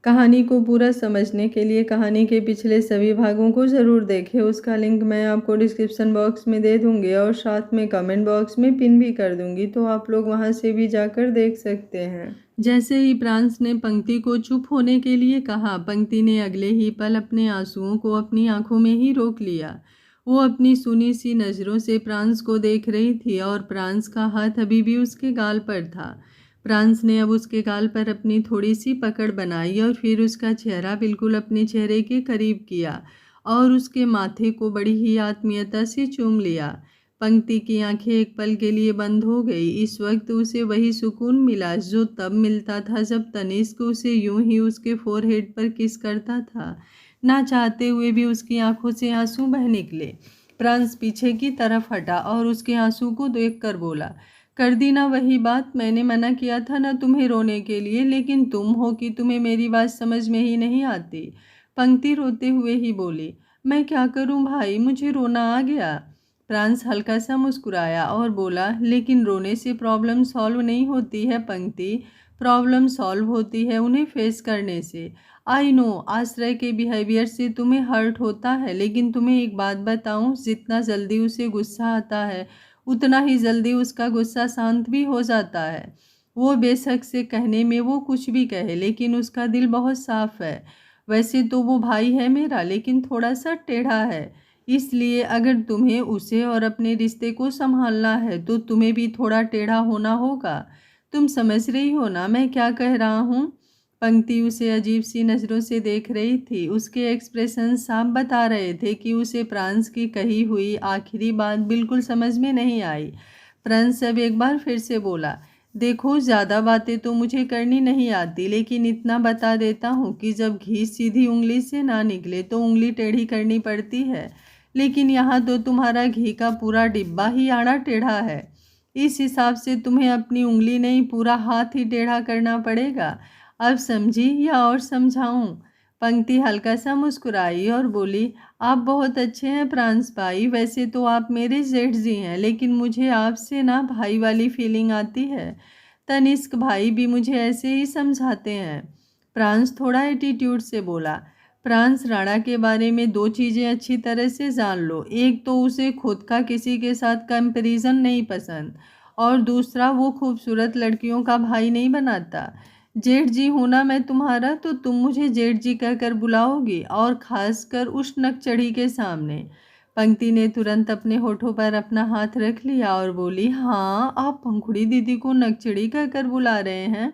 कहानी को पूरा समझने के लिए कहानी के पिछले सभी भागों को ज़रूर देखें। उसका लिंक मैं आपको डिस्क्रिप्शन बॉक्स में दे दूँगी और साथ में कमेंट बॉक्स में पिन भी कर दूँगी, तो आप लोग वहाँ से भी जाकर देख सकते हैं। जैसे ही प्रांस ने पंक्ति को चुप होने के लिए कहा, पंक्ति ने अगले ही पल अपने आंसुओं को अपनी आंखों में ही रोक लिया। वो अपनी सुनी सी नज़रों से प्रांस को देख रही थी और प्रांस का हाथ अभी भी उसके गाल पर था। प्रांस ने अब उसके गाल पर अपनी थोड़ी सी पकड़ बनाई और फिर उसका चेहरा बिल्कुल अपने चेहरे के करीब किया और उसके माथे को बड़ी ही आत्मीयता से चूम लिया। पंक्ति की आंखें एक पल के लिए बंद हो गई। इस वक्त उसे वही सुकून मिला जो तब मिलता था जब तनिष्क उसे यूं ही उसके फोरहेड पर किस करता था। ना चाहते हुए भी उसकी आंखों से आंसू बह निकले। प्रांस पीछे की तरफ हटा और उसके आंसू को देखकर बोला, कर दी ना वही बात। मैंने मना किया था ना तुम्हें रोने के लिए, लेकिन तुम हो कि तुम्हें मेरी बात समझ में ही नहीं आती। पंक्ति रोते हुए ही बोली, मैं क्या करूं भाई, मुझे रोना आ गया। प्रांस हल्का सा मुस्कुराया और बोला, लेकिन रोने से प्रॉब्लम सॉल्व नहीं होती है पंक्ति, प्रॉब्लम सॉल्व होती है उन्हें फेस करने से। आई नो आश्रय के बिहेवियर से तुम्हें हर्ट होता है, लेकिन तुम्हें एक बात बताऊं, जितना जल्दी उसे गुस्सा आता है उतना ही जल्दी उसका गुस्सा शांत भी हो जाता है। वो बेशक से कहने में वो कुछ भी कहे, लेकिन उसका दिल बहुत साफ है। वैसे तो वो भाई है मेरा, लेकिन थोड़ा सा टेढ़ा है। इसलिए अगर तुम्हें उसे और अपने रिश्ते को संभालना है तो तुम्हें भी थोड़ा टेढ़ा होना होगा। तुम समझ रही हो ना मैं क्या कह रहा हूँ? पंक्ति उसे अजीब सी नज़रों से देख रही थी। उसके एक्सप्रेशन साफ बता रहे थे कि उसे प्रांस की कही हुई आखिरी बात बिल्कुल समझ में नहीं आई। प्रांस अब एक बार फिर से बोला, देखो ज़्यादा बातें तो मुझे करनी नहीं आती, लेकिन इतना बता देता हूँ कि जब घी सीधी उंगली से ना निकले तो उंगली टेढ़ी करनी पड़ती है। लेकिन यहाँ तो तुम्हारा घी का पूरा डिब्बा ही आड़ा टेढ़ा है। इस हिसाब से तुम्हें अपनी उंगली नहीं पूरा हाथ ही टेढ़ा करना पड़ेगा। अब समझी या और समझाऊं? पंक्ति हल्का सा मुस्कुराई और बोली, आप बहुत अच्छे हैं प्रांस भाई, वैसे तो आप मेरे जेठ जी हैं, लेकिन मुझे आपसे ना भाई वाली फीलिंग आती है। तनिष्क भाई भी मुझे ऐसे ही समझाते हैं। प्रांस थोड़ा एटीट्यूड से बोला, प्रांस राणा के बारे में दो चीज़ें अच्छी तरह से जान लो। एक तो उसे खुद का किसी के साथ कंपैरिजन नहीं पसंद, और दूसरा वो खूबसूरत लड़कियों का भाई नहीं बनाता। जेठ जी हूँ ना मैं तुम्हारा, तो तुम मुझे जेठ जी कहकर बुलाओगी, और खासकर उस नकचढ़ी के सामने। पंक्ति ने तुरंत अपने होठों पर अपना हाथ रख लिया और बोली, हाँ आप पंखुड़ी दीदी को नकचढ़ी कहकर बुला रहे हैं?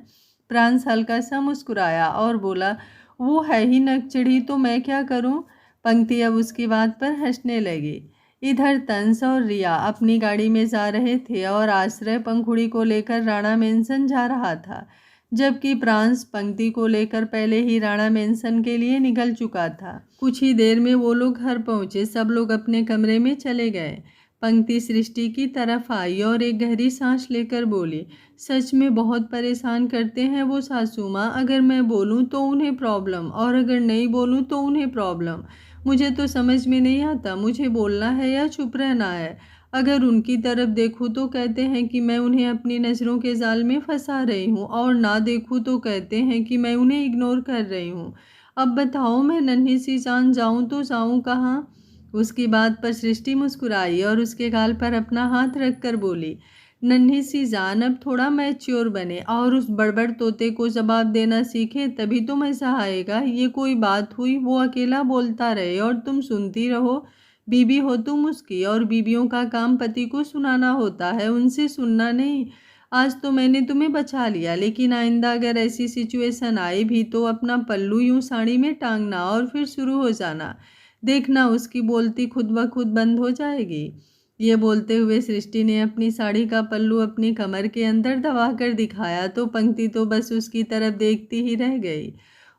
प्रांस हल्का सा मुस्कुराया और बोला, वो है ही नकचढ़ी तो मैं क्या करूं? पंक्ति अब उसकी बात पर हंसने लगी। इधर तंस और रिया अपनी गाड़ी में जा रहे थे और आश्रय पंखुड़ी को लेकर राणा मेंशन जा रहा था, जबकि प्रांस पंक्ति को लेकर पहले ही राणा मेंशन के लिए निकल चुका था। कुछ ही देर में वो लोग घर पहुंचे। सब लोग अपने कमरे में चले गए। पंक्ति सृष्टि की तरफ आई और एक गहरी सांस लेकर बोली, सच में बहुत परेशान करते हैं वो सासू माँ। अगर मैं बोलूँ तो उन्हें प्रॉब्लम, और अगर नहीं बोलूँ तो उन्हें प्रॉब्लम। मुझे तो समझ में नहीं आता मुझे बोलना है या चुप रहना है। अगर उनकी तरफ देखूँ तो कहते हैं कि मैं उन्हें अपनी नज़रों के जाल में फंसा रही हूँ, और ना देखूँ तो कहते हैं कि मैं उन्हें इग्नोर कर रही हूँ। अब बताओ मैं नन्ही सी जान जाऊँ तो जाऊँ कहाँ? उसकी बात पर सृष्टि मुस्कुराई और उसके गाल पर अपना हाथ रखकर बोली, नन्ही सी जान अब थोड़ा मैच्योर बने और उस बड़बड़ तोते को जवाब देना सीखे, तभी तो मज़ा आएगा। ये कोई बात हुई वो अकेला बोलता रहे और तुम सुनती रहो? बीबी हो तुम उसकी, और बीबियों का काम पति को सुनाना होता है, उनसे सुनना नहीं। आज तो मैंने तुम्हें बचा लिया, लेकिन आइंदा अगर ऐसी सिचुएशन आए भी तो अपना पल्लू यूं साड़ी में टांगना और फिर शुरू हो जाना। देखना उसकी बोलती खुद ब खुद बंद हो जाएगी। ये बोलते हुए सृष्टि ने अपनी साड़ी का पल्लू अपनी कमर के अंदर दबाकर दिखाया, तो पंक्ति तो बस उसकी तरफ देखती ही रह गई।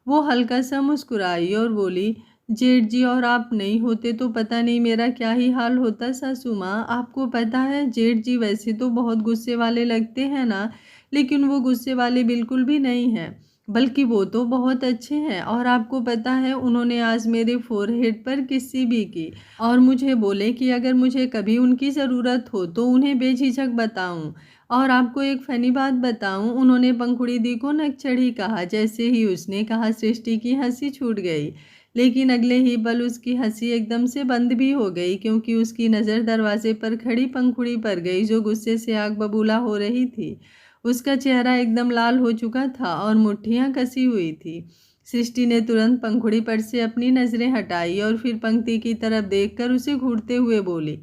वो हल्का सा मुस्कुराई और बोली, जेठ जी और आप नहीं होते तो पता नहीं मेरा क्या ही हाल होता सासू माँ। आपको पता है जेठ जी वैसे तो बहुत गुस्से वाले लगते हैं ना, लेकिन वो गुस्से वाले बिल्कुल भी नहीं हैं, बल्कि वो तो बहुत अच्छे हैं। और आपको पता है उन्होंने आज मेरे फोरहेड पर किस्सी भी की और मुझे बोले कि अगर मुझे कभी उनकी ज़रूरत हो तो उन्हें बेझिझक बताऊं। और आपको एक फ़नी बात बताऊं, उन्होंने पंखुड़ी दी को नकचढ़ी कहा। जैसे ही उसने कहा सृष्टि की हंसी छूट गई, लेकिन अगले ही पल उसकी हंसी एकदम से बंद भी हो गई, क्योंकि उसकी नज़र दरवाजे पर खड़ी पंखुड़ी पर गई, जो गुस्से से आग बबूला हो रही थी। उसका चेहरा एकदम लाल हो चुका था और मुट्ठियां कसी हुई थी। सृष्टि ने तुरंत पंखुड़ी पर से अपनी नज़रें हटाई और फिर पंक्ति की तरफ देखकर उसे घूरते हुए बोली,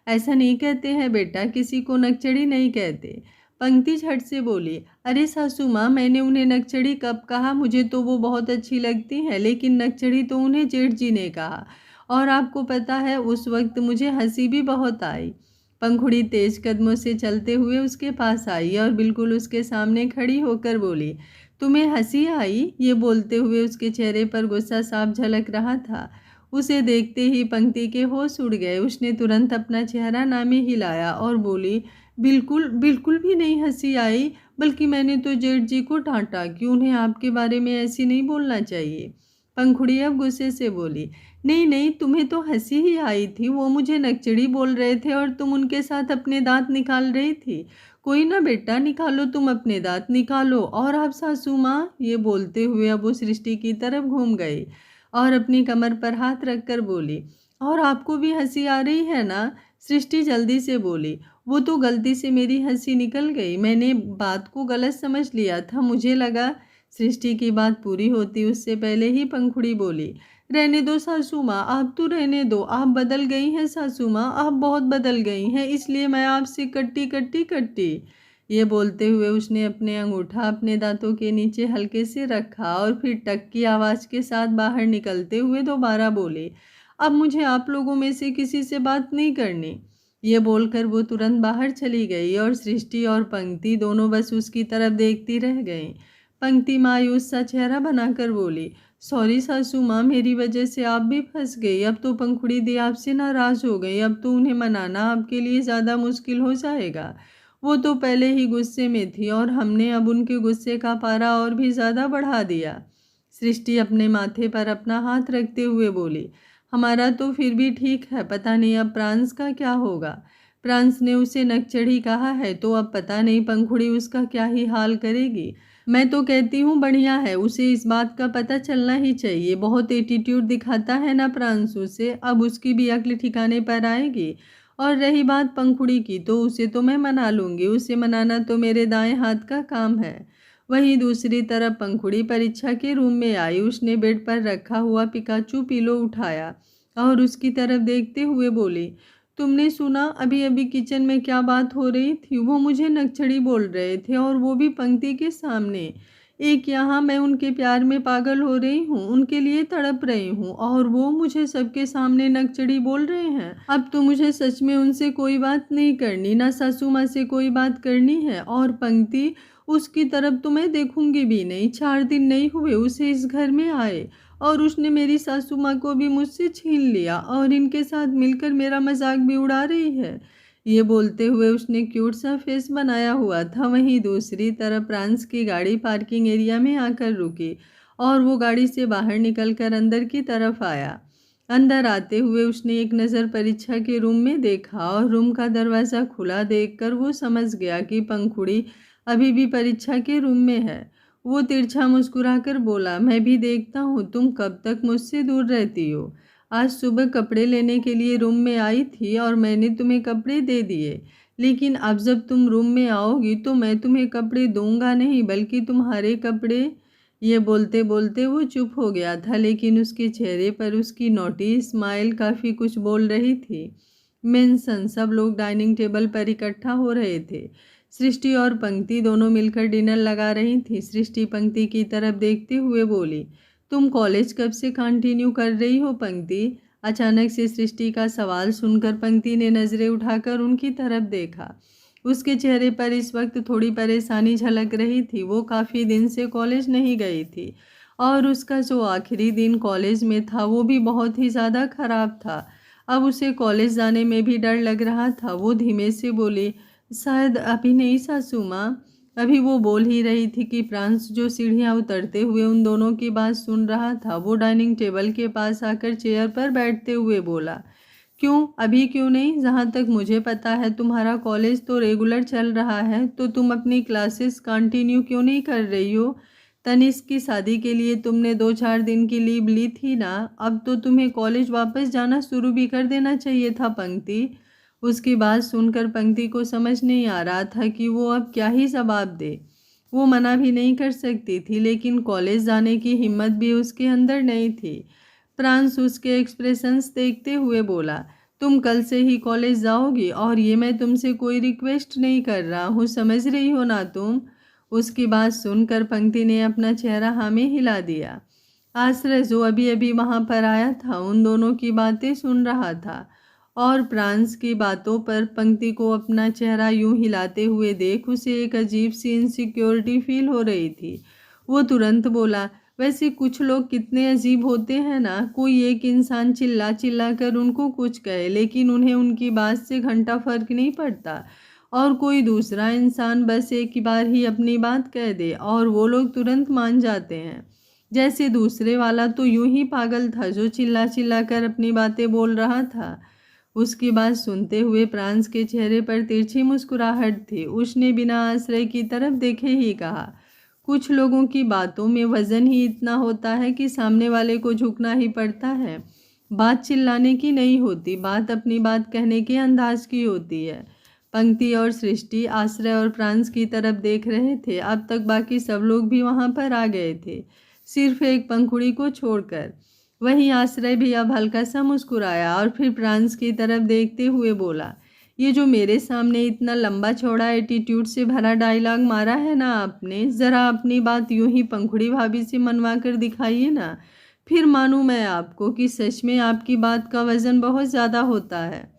ऐसा नहीं कहते हैं बेटा, किसी को नकचढ़ी नहीं कहते। पंक्ति झट से बोली, अरे सासू माँ, मैंने उन्हें नकचढ़ी कब कहा? मुझे तो वो बहुत अच्छी लगती है, लेकिन नकचढ़ी तो उन्हें जेठ जी ने कहा। और आपको पता है, उस वक्त मुझे हंसी भी बहुत आई। पंखुड़ी तेज कदमों से चलते हुए उसके पास आई और बिल्कुल उसके सामने खड़ी होकर बोली, तुम्हें हंसी आई? ये बोलते हुए उसके चेहरे पर गुस्सा साफ झलक रहा था। उसे देखते ही पंक्ति के होश उड़ गए। उसने तुरंत अपना चेहरा ना में हिलाया और बोली, बिल्कुल बिल्कुल भी नहीं हंसी आई, बल्कि मैंने तो जेठ जी को डांटा कि उन्हें आपके बारे में ऐसी नहीं बोलना चाहिए। पंखुड़ी अब गुस्से से बोली, नहीं नहीं, तुम्हें तो हंसी ही आई थी। वो मुझे नकचढ़ी बोल रहे थे और तुम उनके साथ अपने दांत निकाल रही थी। कोई ना बेटा, निकालो, तुम अपने दांत निकालो। और आप सासू माँ, ये बोलते हुए अब वो सृष्टि की तरफ घूम गई और अपनी कमर पर हाथ रखकर बोली, और आपको भी हंसी आ रही है ना? सृष्टि जल्दी से बोली, वो तो गलती से मेरी हंसी निकल गई, मैंने बात को गलत समझ लिया था, मुझे लगा। सृष्टि की बात पूरी होती उससे पहले ही पंखुड़ी बोली, रहने दो सासू माँ, आप तो रहने दो। आप बदल गई हैं सासू माँ, आप बहुत बदल गई हैं, इसलिए मैं आपसे कट्टी कट्टी कट्टी। ये बोलते हुए उसने अपने अंगूठा अपने दांतों के नीचे हल्के से रखा और फिर टक की आवाज़ के साथ बाहर निकलते हुए दोबारा बोले, अब मुझे आप लोगों में से किसी से बात नहीं करनी। ये बोलकर वो तुरंत बाहर चली गई और सृष्टि और पंक्ति दोनों बस उसकी तरफ देखती रह गईं। पंक्ति मायूस सा चेहरा बनाकर बोली, सॉरी सासू माँ, मेरी वजह से आप भी फंस गई। अब तो पंखुड़ी दी आपसे नाराज़ हो गई, अब तो उन्हें मनाना आपके लिए ज़्यादा मुश्किल हो जाएगा। वो तो पहले ही गुस्से में थी और हमने अब उनके गुस्से का पारा और भी ज़्यादा बढ़ा दिया। सृष्टि अपने माथे पर अपना हाथ रखते हुए बोली, हमारा तो फिर भी ठीक है, पता नहीं अब प्रांस का क्या होगा। प्रांस ने उसे नकचढ़ी कहा है तो अब पता नहीं पंखुड़ी उसका क्या ही हाल करेगी। मैं तो कहती हूँ बढ़िया है, उसे इस बात का पता चलना ही चाहिए। बहुत एटीट्यूड दिखाता है ना प्रांसु से, अब उसकी भी अक्ल ठिकाने पर आएगी। और रही बात पंखुड़ी की, तो उसे तो मैं मना लूँगी, उसे मनाना तो मेरे दाएं हाथ का काम है। वहीं दूसरी तरफ पंखुड़ी परीक्षा के रूम में आई। उसने बेड पर रखा हुआ पिकाचू पिलो उठाया और उसकी तरफ देखते हुए बोली, तुमने सुना अभी अभी किचन में क्या बात हो रही थी? वो मुझे नकचढ़ी बोल रहे थे और वो भी पंक्ति के सामने। एक यहाँ मैं उनके प्यार में पागल हो रही हूँ, उनके लिए तड़प रही हूँ, और वो मुझे सबके सामने नकचढ़ी बोल रहे हैं। अब तो मुझे सच में उनसे कोई बात नहीं करनी, ना सासू माँ से कोई बात करनी है। और पंक्ति, उसकी तरफ तो मैं देखूंगी भी नहीं। 4 दिन नहीं हुए उसे इस घर में आए और उसने मेरी सासू माँ को भी मुझसे छीन लिया और इनके साथ मिलकर मेरा मजाक भी उड़ा रही है। ये बोलते हुए उसने क्यूट सा फेस बनाया हुआ था। वहीं दूसरी तरफ फ्रांस की गाड़ी पार्किंग एरिया में आकर रुकी और वो गाड़ी से बाहर निकलकर अंदर की तरफ आया। अंदर आते हुए उसने एक नज़र परीक्षा के रूम में देखा और रूम का दरवाज़ा खुला देखकर वो समझ गया कि पंखुड़ी अभी भी परीक्षा के रूम में है। वो तिरछा मुस्कुराकर बोला, मैं भी देखता हूँ तुम कब तक मुझसे दूर रहती हो। आज सुबह कपड़े लेने के लिए रूम में आई थी और मैंने तुम्हें कपड़े दे दिए, लेकिन अब जब तुम रूम में आओगी तो मैं तुम्हें कपड़े दूंगा नहीं, बल्कि तुम्हारे कपड़े। ये बोलते बोलते वो चुप हो गया था, लेकिन उसके चेहरे पर उसकी नोटी स्माइल काफ़ी कुछ बोल रही थी। मेंशन सब लोग डाइनिंग टेबल पर इकट्ठा हो रहे थे। सृष्टि और पंक्ति दोनों मिलकर डिनर लगा रही थी। सृष्टि पंक्ति की तरफ देखते हुए बोली, तुम कॉलेज कब से कंटिन्यू कर रही हो पंक्ति? अचानक से सृष्टि का सवाल सुनकर पंक्ति ने नज़रें उठाकर उनकी तरफ देखा। उसके चेहरे पर इस वक्त थोड़ी परेशानी झलक रही थी। वो काफ़ी दिन से कॉलेज नहीं गई थी और उसका जो आखिरी दिन कॉलेज में था वो भी बहुत ही ज़्यादा खराब था। अब उसे कॉलेज जाने में भी डर लग रहा था। वो धीमे से बोली, शायद अभी नहीं सासू माँ। अभी वो बोल ही रही थी कि फ्रांस, जो सीढ़ियाँ उतरते हुए उन दोनों की बात सुन रहा था, वो डाइनिंग टेबल के पास आकर चेयर पर बैठते हुए बोला, क्यों, अभी क्यों नहीं? जहाँ तक मुझे पता है तुम्हारा कॉलेज तो रेगुलर चल रहा है, तो तुम अपनी क्लासेस कंटिन्यू क्यों नहीं कर रही हो? तनिष्क की शादी के लिए तुमने 2-4 दिन की लीव ली थी ना, अब तो तुम्हें कॉलेज वापस जाना शुरू भी कर देना चाहिए था। पंक्ति उसकी बात सुनकर पंक्ति को समझ नहीं आ रहा था कि वो अब क्या ही जवाब दे। वो मना भी नहीं कर सकती थी, लेकिन कॉलेज जाने की हिम्मत भी उसके अंदर नहीं थी। प्रांश उसके एक्सप्रेशंस देखते हुए बोला, तुम कल से ही कॉलेज जाओगी, और ये मैं तुमसे कोई रिक्वेस्ट नहीं कर रहा हूँ, समझ रही हो ना तुम? उसकी बात सुनकर पंक्ति ने अपना चेहरा हाँ में हिला दिया। आश्रय जो अभी अभी वहां पर आया था उन दोनों की बातें सुन रहा था, और प्रांश की बातों पर पंक्ति को अपना चेहरा यूं हिलाते हुए देख उसे एक अजीब सी इनसिक्योरिटी फील हो रही थी। वो तुरंत बोला, वैसे कुछ लोग कितने अजीब होते हैं ना, कोई एक इंसान चिल्ला चिल्ला कर उनको कुछ कहे लेकिन उन्हें उनकी बात से घंटा फर्क नहीं पड़ता, और कोई दूसरा इंसान बस एक बार ही अपनी बात कह दे और वो लोग तुरंत मान जाते हैं। जैसे दूसरे वाला तो यूं ही पागल था जो चिल्ला चिल्ला कर अपनी बातें बोल रहा था। उसकी बात सुनते हुए प्रांश के चेहरे पर तिरछी मुस्कुराहट थी। उसने बिना आश्रय की तरफ देखे ही कहा, कुछ लोगों की बातों में वजन ही इतना होता है कि सामने वाले को झुकना ही पड़ता है। बात चिल्लाने की नहीं होती, बात अपनी बात कहने के अंदाज की होती है। पंक्ति और सृष्टि आश्रय और प्रांश की तरफ देख रहे थे। अब तक बाकी सब लोग भी वहां पर आ गए थे, सिर्फ एक पंखुड़ी को छोड़कर। वहीं आश्रय भी अब हल्का सा मुस्कुराया और फिर प्रांश की तरफ देखते हुए बोला, ये जो मेरे सामने इतना लंबा चौड़ा एटीट्यूड से भरा डायलॉग मारा है ना आपने, ज़रा अपनी बात यूं ही पंखुड़ी भाभी से मनवा कर दिखाइए ना, फिर मानूं मैं आपको कि सच में आपकी बात का वज़न बहुत ज़्यादा होता है।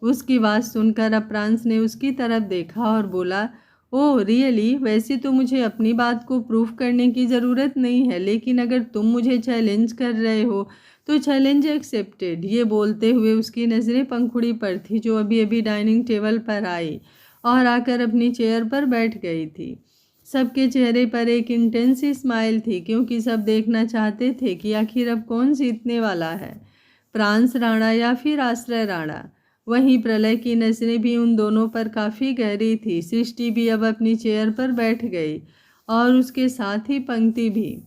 उसकी बात सुनकर प्रांश ने उसकी तरफ देखा और बोला, ओह रियली, वैसे तो मुझे अपनी बात को प्रूफ करने की ज़रूरत नहीं है, लेकिन अगर तुम मुझे चैलेंज कर रहे हो तो चैलेंज एक्सेप्टेड। ये बोलते हुए उसकी नज़रें पंखुड़ी पर थी जो अभी अभी डाइनिंग टेबल पर आई और आकर अपनी चेयर पर बैठ गई थी। सबके चेहरे पर एक इंटेंस स्माइल थी, क्योंकि सब देखना चाहते थे कि आखिर अब कौन जीतने वाला है, प्रांश राणा या फिर आश्रय राणा। वहीं प्रलय की नज़रें भी उन दोनों पर काफ़ी गहरी थी। सृष्टि भी अब अपनी चेयर पर बैठ गई और उसके साथ ही पंक्ति भी।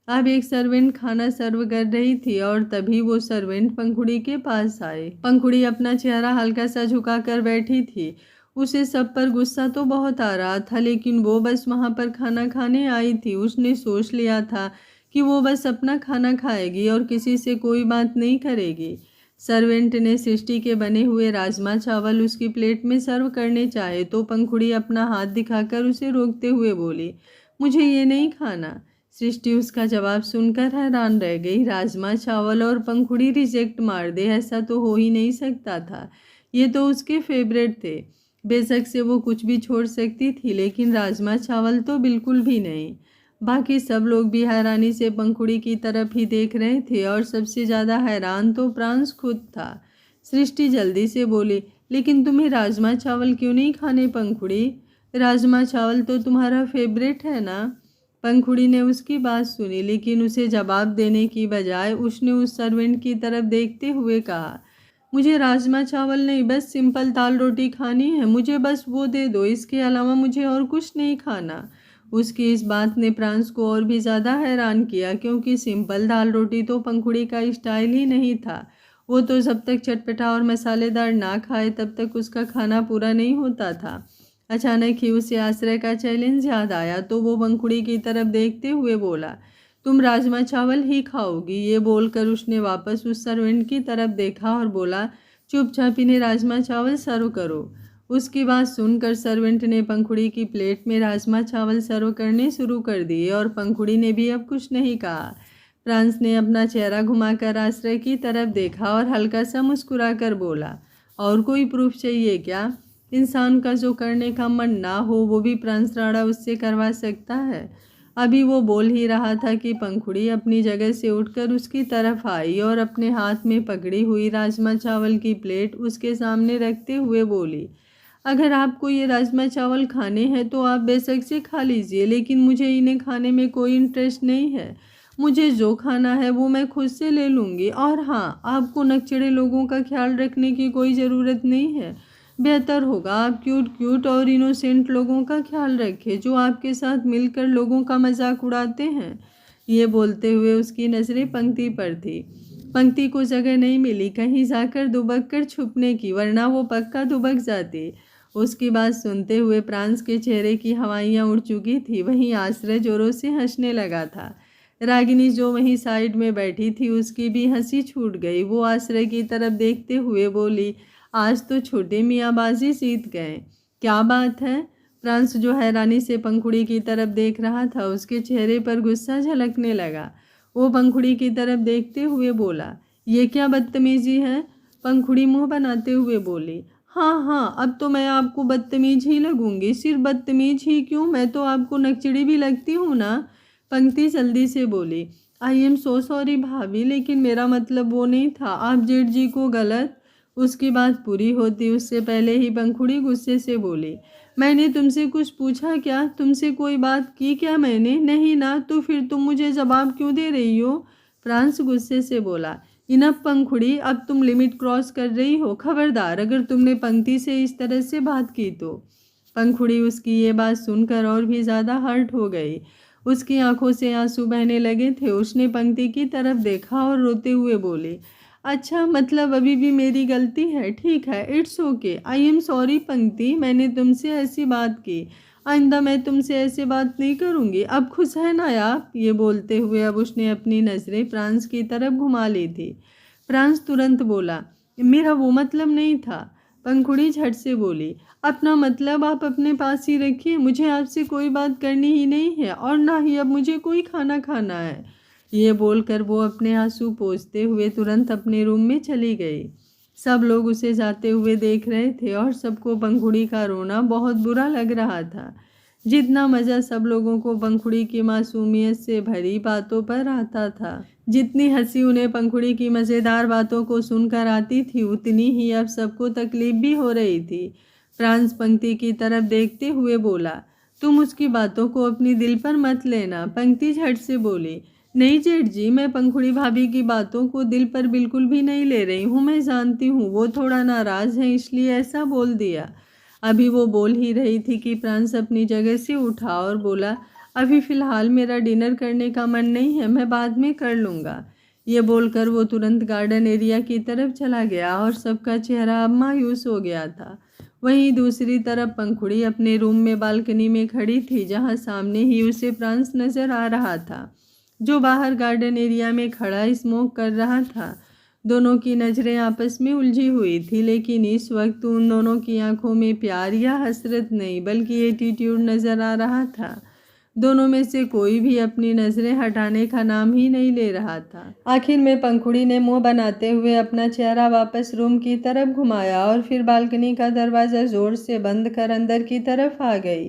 अब एक सर्वेंट खाना सर्व कर रही थी और तभी वो सर्वेंट पंखुड़ी के पास आए। पंखुड़ी अपना चेहरा हल्का सा झुका कर बैठी थी। उसे सब पर गुस्सा तो बहुत आ रहा था, लेकिन वो बस वहाँ पर खाना खाने आई थी। उसने सोच लिया था कि वो बस अपना खाना खाएगी और किसी से कोई बात नहीं करेगी। सर्वेंट ने सृष्टि के बने हुए राजमा चावल उसकी प्लेट में सर्व करने चाहे तो पंखुड़ी अपना हाथ दिखाकर उसे रोकते हुए बोली, मुझे ये नहीं खाना। सृष्टि उसका जवाब सुनकर हैरान रह गई। राजमा चावल और पंखुड़ी रिजेक्ट मार दे, ऐसा तो हो ही नहीं सकता था। ये तो उसके फेवरेट थे। बेशक से वो कुछ भी छोड़ सकती थी, लेकिन राजमा चावल तो बिल्कुल भी नहीं। बाकी सब लोग भी हैरानी से पंखुड़ी की तरफ ही देख रहे थे और सबसे ज़्यादा हैरान तो प्रांश खुद था। सृष्टि जल्दी से बोली, लेकिन तुम्हें राजमा चावल क्यों नहीं खाने पंखुड़ी? राजमा चावल तो तुम्हारा फेवरेट है ना? पंखुड़ी ने उसकी बात सुनी, लेकिन उसे जवाब देने की बजाय उसने उस सर्वेंट की तरफ देखते हुए कहा, मुझे राजमा चावल नहीं, बस सिंपल दाल रोटी खानी है, मुझे बस वो दे दो, इसके अलावा मुझे और कुछ नहीं खाना। उसकी इस बात ने प्रांश को और भी ज़्यादा हैरान किया, क्योंकि सिंपल दाल रोटी तो पंखुड़ी का स्टाइल ही नहीं था। वो तो जब तक चटपटा और मसालेदार ना खाए तब तक उसका खाना पूरा नहीं होता था। अचानक ही उसे आश्रय का चैलेंज याद आया, तो वो पंखुड़ी की तरफ देखते हुए बोला, तुम राजमा चावल ही खाओगी? ये बोलकर उसने वापस उस सर्वेंट की तरफ देखा और बोला, चुपचाप इन्हें राजमा चावल सर्व करो। उसकी बात सुनकर सर्वेंट ने पंखुड़ी की प्लेट में राजमा चावल सर्व करने शुरू कर दिए और पंखुड़ी ने भी अब कुछ नहीं कहा। प्रांश ने अपना चेहरा घुमाकर आश्रय की तरफ देखा और हल्का सा मुस्कुरा कर बोला, और कोई प्रूफ चाहिए क्या? इंसान का जो करने का मन ना हो वो भी प्रांश राणा उससे करवा सकता है। अभी वो बोल ही रहा था कि पंखुड़ी अपनी जगह से उठकर उसकी तरफ आई और अपने हाथ में पकड़ी हुई राजमा चावल की प्लेट उसके सामने रखते हुए बोली, अगर आपको ये राजमा चावल खाने हैं तो आप बेशक से खा लीजिए, लेकिन मुझे इन्हें खाने में कोई इंटरेस्ट नहीं है। मुझे जो खाना है वो मैं खुद से ले लूँगी। और हाँ, आपको नकचढ़े लोगों का ख्याल रखने की कोई ज़रूरत नहीं है। बेहतर होगा आप क्यूट क्यूट और इनोसेंट लोगों का ख्याल रखें, जो आपके साथ मिलकर लोगों का मजाक उड़ाते हैं। ये बोलते हुए उसकी नज़रें पंक्ति पर थी। पंक्ति को जगह नहीं मिली कहीं जाकर दुबक कर छुपने की, वरना वो पक्का दुबक जाती। उसकी बात सुनते हुए प्रांस के चेहरे की हवाइयाँ उड़ चुकी थी। वहीं आश्रय जोरों से हंसने लगा था। रागिनी जो वहीं साइड में बैठी थी उसकी भी हंसी छूट गई। वो आश्रय की तरफ देखते हुए बोली, आज तो छोटे मियाँ बाजी जीत गए। क्या बात है? प्रांस जो हैरानी से पंखुड़ी की तरफ देख रहा था, उसके चेहरे पर गुस्सा झलकने लगा। वो पंखुड़ी की तरफ देखते हुए बोला, ये क्या बदतमीजी है? पंखुड़ी मुंह बनाते हुए बोली, हाँ हाँ, अब तो मैं आपको बदतमीज ही लगूंगी। सिर्फ बदतमीज ही क्यों, मैं तो आपको नकचड़ी भी लगती हूँ ना। पंक्ति जल्दी से बोली, आई एम सो सॉरी भाभी, लेकिन मेरा मतलब वो नहीं था। आप जेठ जी को गलत। उसकी बात पूरी होती उससे पहले ही पंखुड़ी गुस्से से बोली, मैंने तुमसे कुछ पूछा क्या? तुमसे कोई बात की क्या मैंने? नहीं ना, तो फिर तुम मुझे जवाब क्यों दे रही हो? फ्रांस गुस्से से बोला, इनफ पंखुड़ी, अब तुम लिमिट क्रॉस कर रही हो। खबरदार अगर तुमने पंक्ति से इस तरह से बात की तो। पंखुड़ी उसकी ये बात सुनकर और भी ज़्यादा हर्ट हो गई। उसकी आंखों से आंसू बहने लगे थे। उसने पंक्ति की तरफ देखा और रोते हुए बोली, अच्छा, मतलब अभी भी मेरी गलती है। ठीक है, it's okay, I am sorry पंक्ति, मैंने तुमसे ऐसी बात की। आइंदा मैं तुमसे ऐसे बात नहीं करूँगी। अब खुश है ना आप? ये बोलते हुए अब उसने अपनी नज़रें फ्रांस की तरफ घुमा ली थी। फ्रांस तुरंत बोला, मेरा वो मतलब नहीं था। पंखुड़ी झट से बोली, अपना मतलब आप अपने पास ही रखिए। मुझे आपसे कोई बात करनी ही नहीं है और ना ही अब मुझे कोई खाना खाना है। ये बोलकर वो अपने आंसू पोंछते हुए तुरंत अपने रूम में चली गई। सब लोग उसे जाते हुए देख रहे थे और सबको पंखुड़ी का रोना बहुत बुरा लग रहा था। जितना मज़ा सब लोगों को पंखुड़ी की मासूमियत से भरी बातों पर आता था, जितनी हंसी उन्हें पंखुड़ी की मज़ेदार बातों को सुनकर आती थी, उतनी ही अब सबको तकलीफ भी हो रही थी। फ्रांस पंक्ति की तरफ देखते हुए बोला, तुम उसकी बातों को अपनी दिल पर मत लेना। पंक्ति झट से बोली, नहीं जेठ जी, मैं पंखुड़ी भाभी की बातों को दिल पर बिल्कुल भी नहीं ले रही हूँ। मैं जानती हूँ वो थोड़ा नाराज़ है, इसलिए ऐसा बोल दिया। अभी वो बोल ही रही थी कि फ्रांस अपनी जगह से उठा और बोला, अभी फ़िलहाल मेरा डिनर करने का मन नहीं है, मैं बाद में कर लूँगा। ये बोलकर वो तुरंत गार्डन एरिया की तरफ चला गया और सबका चेहरा अब मायूस हो गया था। वहीं दूसरी तरफ पंखुड़ी अपने रूम में बालकनी में खड़ी थी, जहाँ सामने ही उसे फ्रांस नज़र आ रहा था, जो बाहर गार्डन एरिया में खड़ा स्मोक कर रहा था। दोनों की नज़रें आपस में उलझी हुई थी, लेकिन इस वक्त उन दोनों की आंखों में प्यार या हसरत नहीं बल्कि एटीट्यूड नज़र आ रहा था। दोनों में से कोई भी अपनी नज़रें हटाने का नाम ही नहीं ले रहा था। आखिर में पंखुड़ी ने मुंह बनाते हुए अपना चेहरा वापस रूम की तरफ घुमाया और फिर बालकनी का दरवाज़ा ज़ोर से बंद कर अंदर की तरफ आ गई।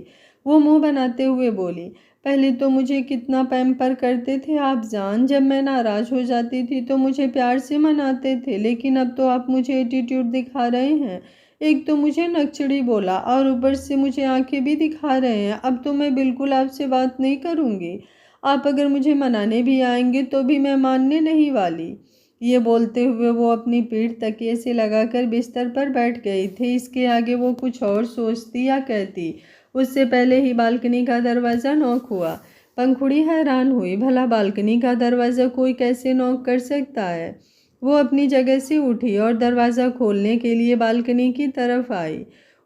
वो मुंह बनाते हुए बोली, पहले तो मुझे कितना पैम्पर करते थे आप जान। जब मैं नाराज़ हो जाती थी तो मुझे प्यार से मनाते थे, लेकिन अब तो आप मुझे एटीट्यूड दिखा रहे हैं। एक तो मुझे नकचड़ी बोला और ऊपर से मुझे आंखें भी दिखा रहे हैं। अब तो मैं बिल्कुल आपसे बात नहीं करूँगी। आप अगर मुझे मनाने भी आएंगे तो भी मैं मानने नहीं वाली। ये बोलते हुए वो अपनी पीठ तकिए से लगाकर बिस्तर पर बैठ गई थी। इसके आगे वो कुछ और सोचती या कहती, उससे पहले ही बालकनी का दरवाज़ा नॉक हुआ। पंखुड़ी हैरान हुई, भला बालकनी का दरवाज़ा कोई कैसे नॉक कर सकता है। वो अपनी जगह से उठी और दरवाज़ा खोलने के लिए बालकनी की तरफ आई।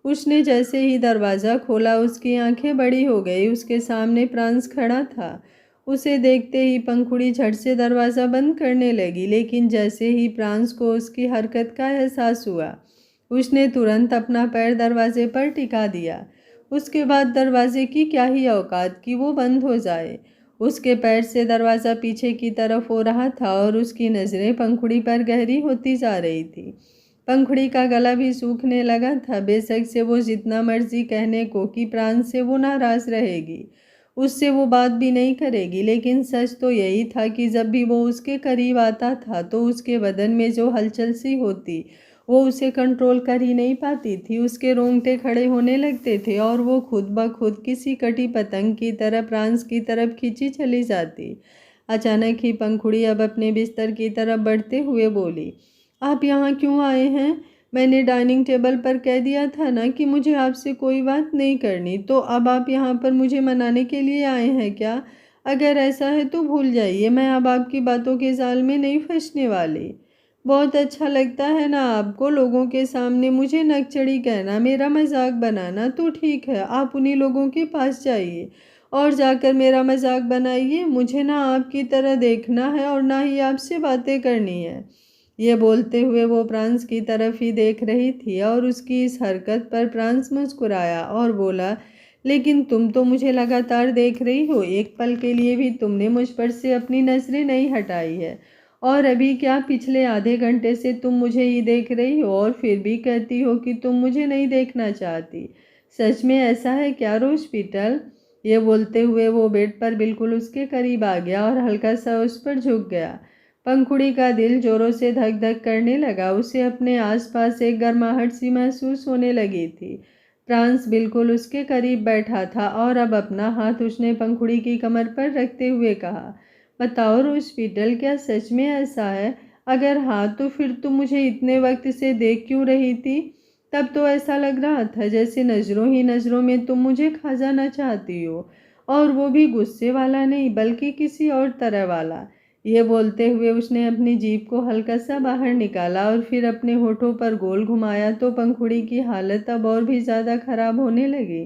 उसने जैसे ही दरवाज़ा खोला उसकी आंखें बड़ी हो गई। उसके सामने फ्रांस खड़ा था। उसे देखते ही पंखुड़ी झट से दरवाज़ा बंद करने लगी, लेकिन जैसे ही फ्रांस को उसकी हरकत का एहसास हुआ, उसने तुरंत अपना पैर दरवाजे पर टिका दिया। उसके बाद दरवाजे की क्या ही औकात कि वो बंद हो जाए। उसके पैर से दरवाज़ा पीछे की तरफ हो रहा था और उसकी नज़रें पंखुड़ी पर गहरी होती जा रही थी। पंखुड़ी का गला भी सूखने लगा था। बेशक से वो जितना मर्जी कहने को कि प्राण से वो नाराज़ रहेगी, उससे वो बात भी नहीं करेगी, लेकिन सच तो यही था कि जब भी वो उसके करीब आता था तो उसके बदन में जो हलचल सी होती वो उसे कंट्रोल कर ही नहीं पाती थी। उसके रोंगटे खड़े होने लगते थे और वो खुद ब खुद किसी कटी पतंग की तरह फ्रांस की तरफ खींची चली जाती। अचानक ही पंखुड़ी अब अपने बिस्तर की तरफ बढ़ते हुए बोली, आप यहाँ क्यों आए हैं? मैंने डाइनिंग टेबल पर कह दिया था ना कि मुझे आपसे कोई बात नहीं करनी, तो अब आप यहाँ पर मुझे मनाने के लिए आए हैं क्या? अगर ऐसा है तो भूल जाइए, मैं अब आपकी बातों के जाल में नहीं फंसने वाली। बहुत अच्छा लगता है ना आपको लोगों के सामने मुझे नकचढ़ी कहना, मेरा मजाक बनाना, तो ठीक है, आप उन्हीं लोगों के पास जाइए और जाकर मेरा मजाक बनाइए। मुझे ना आपकी तरह देखना है और ना ही आपसे बातें करनी है। ये बोलते हुए वो प्रांस की तरफ ही देख रही थी और उसकी इस हरकत पर प्रांस मुस्कुराया और बोला, लेकिन तुम तो मुझे लगातार देख रही हो, एक पल के लिए भी तुमने मुझ पर से अपनी नजरें नहीं हटाई है। और अभी क्या, पिछले आधे घंटे से तुम मुझे ही देख रही हो और फिर भी कहती हो कि तुम मुझे नहीं देखना चाहती। सच में ऐसा है क्या रोज पीटल? ये बोलते हुए वो बेड पर बिल्कुल उसके करीब आ गया और हल्का सा उस पर झुक गया। पंखुड़ी का दिल जोरों से धक धक करने लगा। उसे अपने आसपास एक गर्माहट सी महसूस होने लगी थी। फ्रांस बिल्कुल उसके करीब बैठा था और अब अपना हाथ उसने पंखुड़ी की कमर पर रखते हुए कहा, बताओ रोज पीटल, क्या सच में ऐसा है? अगर हाँ तो फिर तुम मुझे इतने वक्त से देख क्यों रही थी? तब तो ऐसा लग रहा था जैसे नज़रों ही नज़रों में तुम मुझे खा जाना चाहती हो, और वो भी गुस्से वाला नहीं बल्कि किसी और तरह वाला। ये बोलते हुए उसने अपनी जीभ को हल्का सा बाहर निकाला और फिर अपने होठों पर गोल घुमाया तो पंखुड़ी की हालत अब और भी ज़्यादा खराब होने लगी।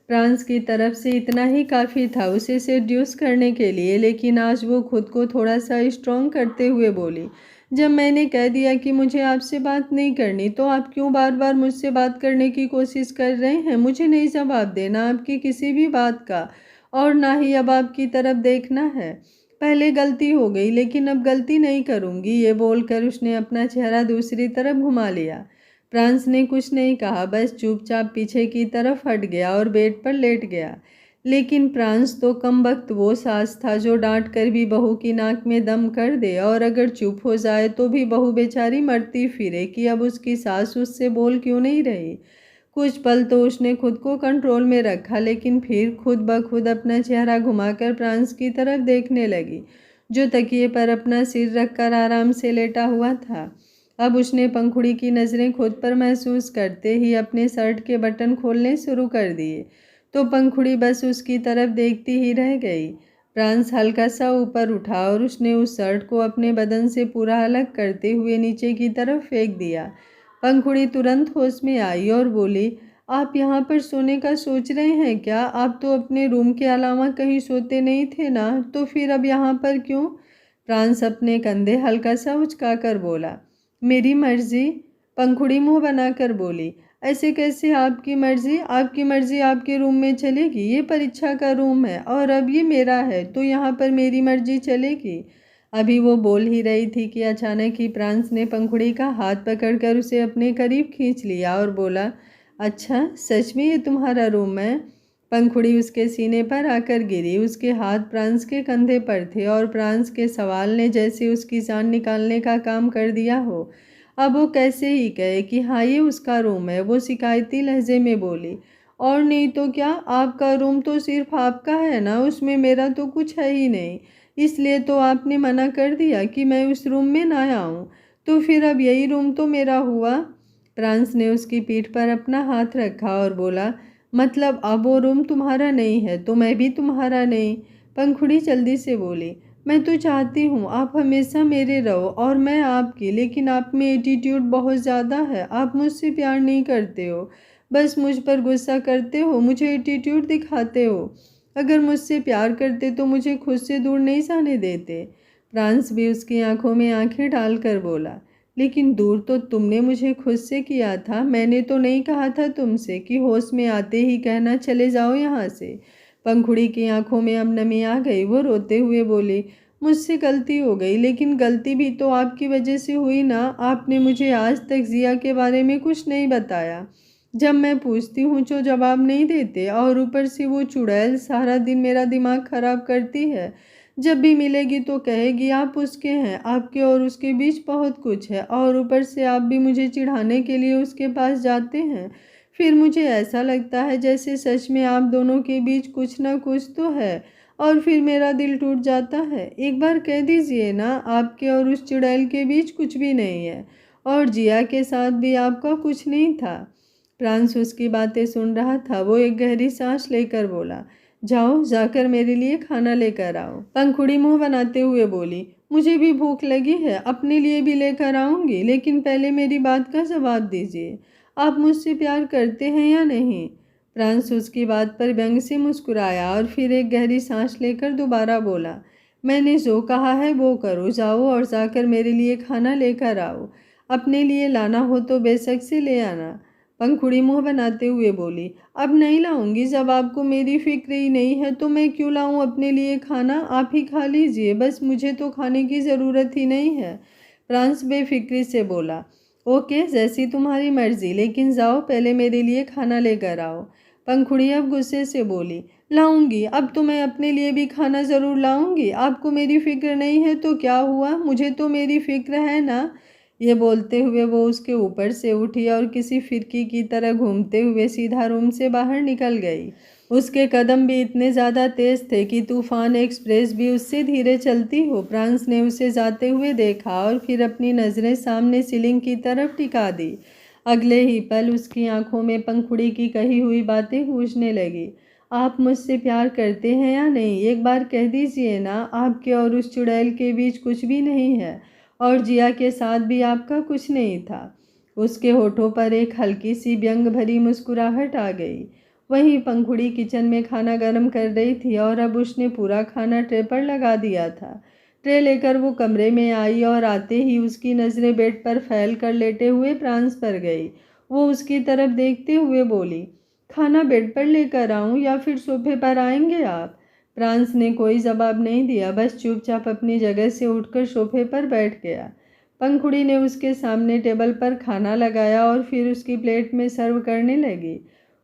फ्रांस की तरफ से इतना ही काफ़ी था उसे सेड्यूस करने के लिए, लेकिन आज वो खुद को थोड़ा सा स्ट्रॉन्ग करते हुए बोली, जब मैंने कह दिया कि मुझे आपसे बात नहीं करनी, तो आप क्यों बार बार मुझसे बात करने की कोशिश कर रहे हैं? मुझे नहीं जवाब देना आपकी किसी भी बात का, और ना ही अब आपकी तरफ देखना है। पहले गलती हो गई लेकिन अब गलती नहीं करूँगी। ये बोलकर उसने अपना चेहरा दूसरी तरफ घुमा लिया। फ्रांस ने कुछ नहीं कहा, बस चुपचाप पीछे की तरफ हट गया और बेड पर लेट गया। लेकिन फ्रांस तो कमबख्त वो सास था जो डांट कर भी बहू की नाक में दम कर दे, और अगर चुप हो जाए तो भी बहू बेचारी मरती फिरे कि अब उसकी सास उससे बोल क्यों नहीं रही। कुछ पल तो उसने खुद को कंट्रोल में रखा, लेकिन फिर खुद ब खुद अपना चेहरा घुमाकर फ्रांस की तरफ देखने लगी, जो तकिए पर अपना सिर रखकर आराम से लेटा हुआ था। अब उसने पंखुड़ी की नज़रें खुद पर महसूस करते ही अपने शर्ट के बटन खोलने शुरू कर दिए, तो पंखुड़ी बस उसकी तरफ देखती ही रह गई। फ्रांस हल्का सा ऊपर उठा और उसने उस शर्ट को अपने बदन से पूरा अलग करते हुए नीचे की तरफ फेंक दिया। पंखुड़ी तुरंत होश में आई और बोली, आप यहाँ पर सोने का सोच रहे हैं क्या? आप तो अपने रूम के अलावा कहीं सोते नहीं थे ना, तो फिर अब यहाँ पर क्यों? फ्रांस अपने कंधे हल्का सा उचकाकर बोला, मेरी मर्जी। पंखुड़ी मुंह बनाकर बोली, ऐसे कैसे आपकी मर्जी? आपकी मर्जी आपके रूम में चलेगी? ये परीक्षा का रूम है और अब ये मेरा है, तो यहाँ पर मेरी मर्जी चलेगी। अभी वो बोल ही रही थी कि अचानक ही फ्रांस ने पंखुड़ी का हाथ पकड़कर उसे अपने करीब खींच लिया और बोला, अच्छा सच में ये तुम्हारा रूम है? पंखुड़ी उसके सीने पर आकर गिरी। उसके हाथ फ्रांस के कंधे पर थे और फ्रांस के सवाल ने जैसे उसकी जान निकालने का काम कर दिया हो। अब वो कैसे ही कहे कि हाँ ये उसका रूम है। वो शिकायती लहजे में बोली, और नहीं तो क्या, आपका रूम तो सिर्फ आपका है ना, उसमें मेरा तो कुछ है ही नहीं। इसलिए तो आपने मना कर दिया कि मैं उस रूम में ना आऊँ, तो फिर अब यही रूम तो मेरा हुआ। फ्रांस ने उसकी पीठ पर अपना हाथ रखा और बोला, मतलब अब वो रूम तुम्हारा नहीं है तो मैं भी तुम्हारा नहीं? पंखुड़ी जल्दी से बोली, मैं तो चाहती हूँ आप हमेशा मेरे रहो और मैं आपकी, लेकिन आप में एटीट्यूड बहुत ज़्यादा है। आप मुझसे प्यार नहीं करते हो, बस मुझ पर गुस्सा करते हो, मुझे एटीट्यूड दिखाते हो। अगर मुझसे प्यार करते तो मुझे खुद से दूर नहीं जाने देते। फ्रांस भी उसकी आंखों में आंखें डालकर बोला, लेकिन दूर तो तुमने मुझे खुद से किया था। मैंने तो नहीं कहा था तुमसे कि होश में आते ही कहना चले जाओ यहाँ से। पंखुड़ी की आंखों में अब नमी आ गई। वो रोते हुए बोली, मुझसे गलती हो गई, लेकिन गलती भी तो आपकी वजह से हुई ना। आपने मुझे आज तक जिया के बारे में कुछ नहीं बताया। जब मैं पूछती हूँ तो जवाब नहीं देते, और ऊपर से वो चुड़ैल सारा दिन मेरा दिमाग खराब करती है। जब भी मिलेगी तो कहेगी आप उसके हैं, आपके और उसके बीच बहुत कुछ है, और ऊपर से आप भी मुझे चिढ़ाने के लिए उसके पास जाते हैं। फिर मुझे ऐसा लगता है जैसे सच में आप दोनों के बीच कुछ ना कुछ तो है। और फिर मेरा दिल टूट जाता है। एक बार कह दीजिए ना, आपके और उस चुड़ैल के बीच कुछ भी नहीं है, और जिया के साथ भी आपका कुछ नहीं था। प्रांस उसकी बातें सुन रहा था। वो एक गहरी सांस लेकर बोला, जाओ, जाकर मेरे लिए खाना लेकर आओ। पंखुड़ी मुंह बनाते हुए बोली, मुझे भी भूख लगी है, अपने लिए भी लेकर आऊंगी, लेकिन पहले मेरी बात का जवाब दीजिए। आप मुझसे प्यार करते हैं या नहीं? प्रांस उसकी बात पर व्यंग से मुस्कुराया और फिर एक गहरी सांस लेकर दोबारा बोला, मैंने जो कहा है वो करो, जाओ और जाकर मेरे लिए खाना लेकर आओ। अपने लिए लाना हो तो बेशक से ले आना। पंखुड़ी मुंह बनाते हुए बोली, अब नहीं लाऊंगी। जब आपको मेरी फिक्र ही नहीं है तो मैं क्यों लाऊं अपने लिए खाना? आप ही खा लीजिए, बस मुझे तो खाने की ज़रूरत ही नहीं है। प्रांस बेफिक्री से बोला, ओके, जैसी तुम्हारी मर्जी, लेकिन जाओ पहले मेरे लिए खाना लेकर आओ। पंखुड़ी अब गुस्से से बोली, लाऊंगी, अब तो मैं अपने लिए भी खाना ज़रूर लाऊंगी। आपको मेरी फिक्र नहीं है तो क्या हुआ, मुझे तो मेरी फिक्र है ना। ये बोलते हुए वो उसके ऊपर से उठी और किसी फिरकी की तरह घूमते हुए सीधा रूम से बाहर निकल गई। उसके कदम भी इतने ज़्यादा तेज थे कि तूफान एक्सप्रेस भी उससे धीरे चलती हो। प्रांस ने उसे जाते हुए देखा और फिर अपनी नज़रें सामने सीलिंग की तरफ टिका दी। अगले ही पल उसकी आंखों में पंखुड़ी की कही हुई बातें गूंजने लगी। आप मुझसे प्यार करते हैं या नहीं? एक बार कह दीजिए ना, आपके और उस चुड़ैल के बीच कुछ भी नहीं है, और जिया के साथ भी आपका कुछ नहीं था। उसके होठों पर एक हल्की सी व्यंग भरी मुस्कुराहट आ गई। वहीं पंखुड़ी किचन में खाना गर्म कर रही थी और अब उसने पूरा खाना ट्रे पर लगा दिया था। ट्रे लेकर वो कमरे में आई और आते ही उसकी नज़रें बेड पर फैल कर लेटे हुए प्रांस पर गई। वो उसकी तरफ देखते हुए बोली, खाना बेड पर लेकर आऊं या फिर सोफे पर आएंगे आप? प्रांस ने कोई जवाब नहीं दिया, बस चुपचाप अपनी जगह से उठकर सोफे पर बैठ गया। पंखुड़ी ने उसके सामने टेबल पर खाना लगाया और फिर उसकी प्लेट में सर्व करने लगी।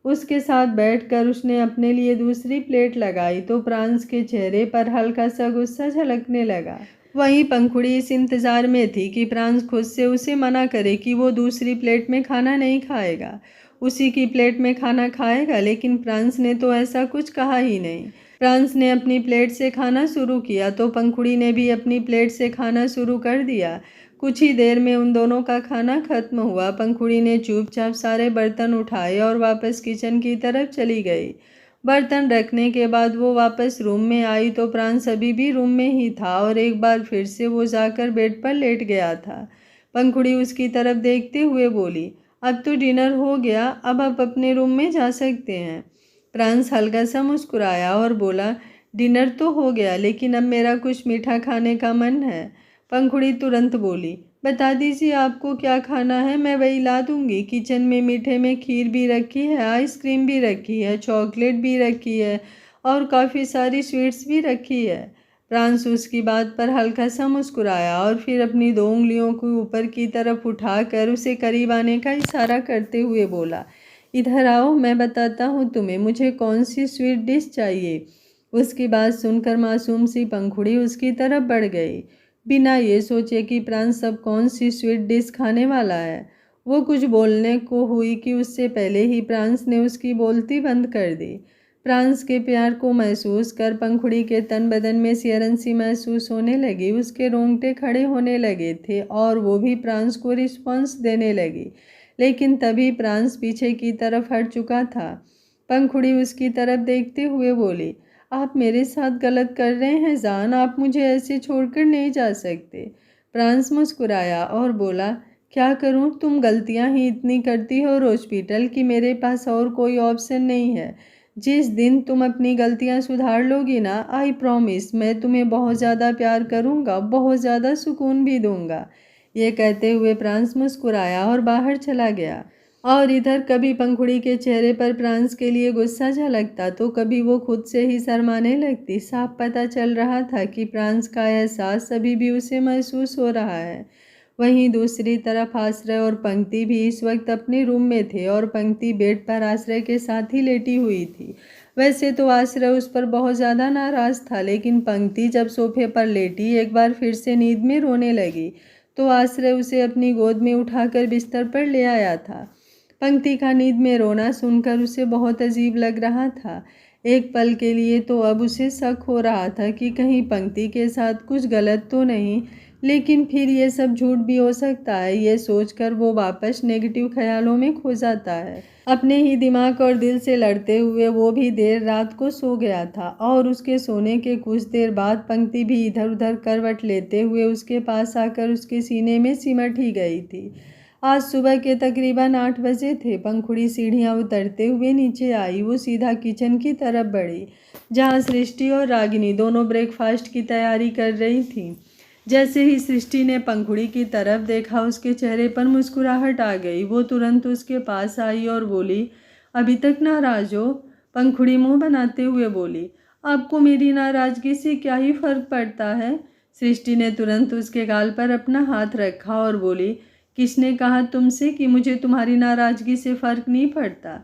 उसके साथ बैठकर उसने अपने लिए दूसरी प्लेट लगाई तो प्रांस के चेहरे पर हल्का सा गुस्सा झलकने लगा। वहीं पंखुड़ी इस इंतजार में थी कि प्रांस खुद से उसे मना करे कि वो दूसरी प्लेट में खाना नहीं खाएगा, उसी की प्लेट में खाना खाएगा, लेकिन प्रांस ने तो ऐसा कुछ कहा ही नहीं। प्रांस ने अपनी प्लेट से खाना शुरू किया तो पंखुड़ी ने भी अपनी प्लेट से खाना शुरू कर दिया। कुछ ही देर में उन दोनों का खाना खत्म हुआ। पंखुड़ी ने चुपचाप सारे बर्तन उठाए और वापस किचन की तरफ चली गई। बर्तन रखने के बाद वो वापस रूम में आई तो प्रांस अभी भी रूम में ही था और एक बार फिर से वो जाकर बेड पर लेट गया था। पंखुड़ी उसकी तरफ देखते हुए बोली, अब तो डिनर हो गया, अब आप अपने रूम में जा सकते हैं। प्रांस हल्का सा मुस्कुराया और बोला, डिनर तो हो गया, लेकिन अब मेरा कुछ मीठा खाने का मन है। पंखुड़ी तुरंत बोली, बता दीजिए आपको क्या खाना है, मैं वही ला दूंगी। किचन में मीठे में खीर भी रखी है, आइसक्रीम भी रखी है, चॉकलेट भी रखी है और काफ़ी सारी स्वीट्स भी रखी है। प्रांस उसकी बात पर हल्का सा मुस्कुराया और फिर अपनी 2 उंगलियों को ऊपर की तरफ उठाकर उसे करीब आने का इशारा करते हुए बोला, इधर आओ, मैं बताता हूँ तुम्हें मुझे कौन सी स्वीट डिश चाहिए। उसकी बात सुनकर मासूम सी पंखुड़ी उसकी तरफ बढ़ गई। बिना ये सोचे कि प्रांस सब कौन सी स्वीट डिश खाने वाला है, वो कुछ बोलने को हुई कि उससे पहले ही प्रांस ने उसकी बोलती बंद कर दी। प्रांस के प्यार को महसूस कर पंखुड़ी के तन बदन में सिहरन सी महसूस होने लगी। उसके रोंगटे खड़े होने लगे थे और वो भी प्रांस को रिस्पॉन्स देने लगी, लेकिन तभी प्रांस पीछे की तरफ हट चुका था। पंखुड़ी उसकी तरफ देखते हुए बोली, आप मेरे साथ गलत कर रहे हैं जान, आप मुझे ऐसे छोड़कर नहीं जा सकते। प्रांस मुस्कुराया और बोला, क्या करूं, तुम गलतियां ही इतनी करती हो हॉस्पिटल कि मेरे पास और कोई ऑप्शन नहीं है। जिस दिन तुम अपनी गलतियां सुधार लोगी ना, आई प्रॉमिस, मैं तुम्हें बहुत ज़्यादा प्यार करूंगा, बहुत ज़्यादा सुकून भी दूंगा। ये कहते हुए प्रांस मुस्कुराया और बाहर चला गया। और इधर कभी पंखुड़ी के चेहरे पर प्रांस के लिए गुस्सा झलकता तो कभी वो खुद से ही शर्माने लगती। साफ पता चल रहा था कि प्रांस का एहसास अभी भी उसे महसूस हो रहा है। वहीं दूसरी तरफ आश्रय और पंक्ति भी इस वक्त अपने रूम में थे और पंक्ति बेड पर आश्रय के साथ ही लेटी हुई थी। वैसे तो आश्रय उस पर बहुत ज़्यादा नाराज़ था, लेकिन पंक्ति जब सोफे पर लेटी एक बार फिर से नींद में रोने लगी तो आश्रय उसे अपनी गोद में उठाकर बिस्तर पर ले आया था। पंक्ति का नींद में रोना सुनकर उसे बहुत अजीब लग रहा था। एक पल के लिए तो अब उसे शक हो रहा था कि कहीं पंक्ति के साथ कुछ गलत तो नहीं, लेकिन फिर ये सब झूठ भी हो सकता है। ये सोचकर वो वापस नेगेटिव ख्यालों में खो जाता है। अपने ही दिमाग और दिल से लड़ते हुए वो भी देर रात को सो गया था और उसके सोने के कुछ देर बाद पंक्ति भी इधर उधर करवट लेते हुए उसके पास आकर उसके सीने में सिमट ही गई थी। आज सुबह के तकरीबन 8 बजे थे। पंखुड़ी सीढ़ियां उतरते हुए नीचे आई। वो सीधा किचन की तरफ बढ़ी, जहां सृष्टि और रागिनी दोनों ब्रेकफास्ट की तैयारी कर रही थीं। जैसे ही सृष्टि ने पंखुड़ी की तरफ देखा, उसके चेहरे पर मुस्कुराहट आ गई। वो तुरंत उसके पास आई और बोली, अभी तक नाराज हो? पंखुड़ी मुंह बनाते हुए बोली, आपको मेरी नाराजगी से क्या ही फर्क पड़ता है? सृष्टि ने तुरंत उसके गाल पर अपना हाथ रखा और बोली, किसने कहा तुमसे कि मुझे तुम्हारी नाराजगी से फर्क नहीं पड़ता?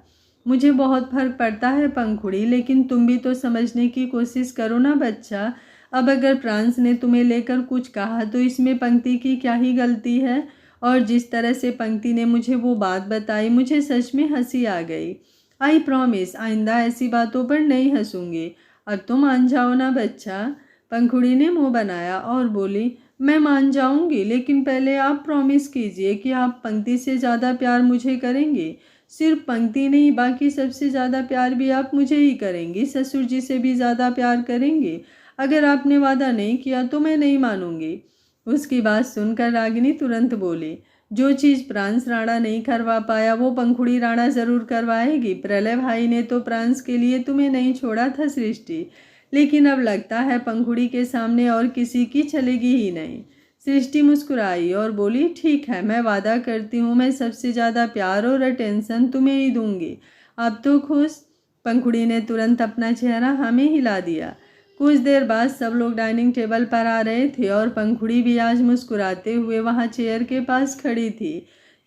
मुझे बहुत फर्क पड़ता है पंखुड़ी, लेकिन तुम भी तो समझने की कोशिश करो ना बच्चा। अब अगर प्रांस ने तुम्हें लेकर कुछ कहा तो इसमें पंक्ति की क्या ही गलती है? और जिस तरह से पंक्ति ने मुझे वो बात बताई, मुझे सच में हंसी आ गई। आई प्रॉमिस आइंदा ऐसी बातों पर नहीं हंसूंगी। अब तो मान जाओ ना बच्चा। पंखुड़ी ने मुंह बनाया और बोली, मैं मान जाऊंगी, लेकिन पहले आप प्रॉमिस कीजिए कि आप पंक्ति से ज़्यादा प्यार मुझे करेंगे। सिर्फ पंक्ति नहीं, बाकी सबसे ज़्यादा प्यार भी आप मुझे ही करेंगी। ससुर जी से भी ज़्यादा प्यार करेंगे। अगर आपने वादा नहीं किया तो मैं नहीं मानूंगी। उसकी बात सुनकर रागिनी तुरंत बोली, जो चीज़ प्रांस राणा नहीं करवा पाया वो पंखुड़ी राणा ज़रूर करवाएगी। प्रलय भाई ने तो प्रांस के लिए तुम्हें नहीं छोड़ा था सृष्टि, लेकिन अब लगता है पंखुड़ी के सामने और किसी की चलेगी ही नहीं। सृष्टि मुस्कुराई और बोली, ठीक है, मैं वादा करती हूँ मैं सबसे ज़्यादा प्यार और अटेंशन तुम्हें ही दूंगी। अब तो खुश? पंखुड़ी ने तुरंत अपना चेहरा हमें हिला दिया। कुछ देर बाद सब लोग डाइनिंग टेबल पर आ रहे थे और पंखुड़ी भी आज मुस्कुराते हुए वहाँ चेयर के पास खड़ी थी।